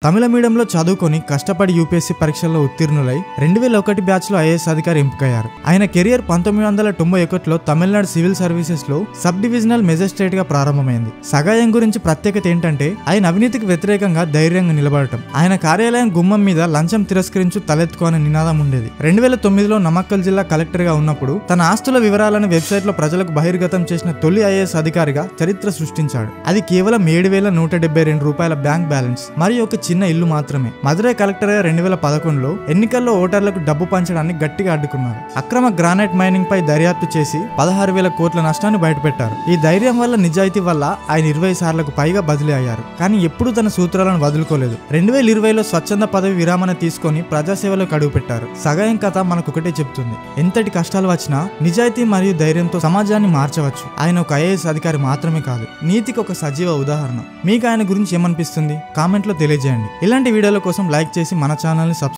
తమిళ మీడియంలో చదువుకొని కష్టపడి యూపీఎస్సీ పరీక్షల్లో ఉత్తీర్ణులై 2001 బ్యాచ్లో ఐఏఎస్ అధికారి ఎంపికయ్యారు. ఆయన కెరియర్ 1991లో తమిళనాడు సివిల్ సర్వీసెస్లో సబ్ డివిజనల్ మెజిస్ట్రేట్ గా ప్రారంభమైంది. సగాయం గురించి ప్రత్యేకత ఏంటంటే ఆయన అవినీతికి వ్యతిరేకంగా ధైర్యంగా నిలబడటం. ఆయన కార్యాలయం గుమ్మం మీద లంచం తిరస్కరించు తలెత్తుకో అనే నినాదం ఉండేది. 2009లో నమక్కల్ జిల్లా కలెక్టర్ గా ఉన్నప్పుడు తన ఆస్తుల వివరాలను వెబ్సైట్ లో ప్రజలకు బహిర్గతం చేసిన తొలి ఐఏఎస్ అధికారిగా చరిత్ర సృష్టించాడు. అది కేవలం 7,172 రూపాయల బ్యాంక్ బ్యాలెన్స్ మరియు ఒక చిన్న ఇల్లు మాత్రమే. మదురై కలెక్టర్ గా 2011లో ఎన్నికల్లో ఓటర్లకు డబ్బు పంచడాన్ని గట్టిగా అడ్డుకున్నారు. అక్రమ గ్రానైట్ మైనింగ్ పై దర్యాప్తు చేసి 16,000 కోట్ల నష్టాన్ని బయటపెట్టారు. ఈ ధైర్యం వల్ల, నిజాయితీ వల్ల ఆయన 20 సార్లకు పైగా బదిలీ అయ్యారు. కానీ ఎప్పుడూ తన సూత్రాలను వదులుకోలేదు. 2020లో స్వచ్ఛంద పదవి విరామణ తీసుకొని ప్రజాసేవలోకి అడుగుపెట్టారు. సగాయం కథ మనకొకటే చెప్తుంది: ఎంతటి కష్టాలు వచ్చినా నిజాయితీ మరియు ధైర్యంతో సమాజాన్ని మార్చవచ్చు. ఆయన ఒక ఐఏఎస్ అధికారి మాత్రమే కాదు, నీతికి ఒక సజీవ ఉదాహరణ. మీకు ఆయన గురించి ఏమనిపిస్తుంది? కామెంట్లో తెలియజేయండి. ఇలాంటి వీడియోల కోసం లైక్ చేసి మన ఛానల్ని సబ్స్క్రైబ్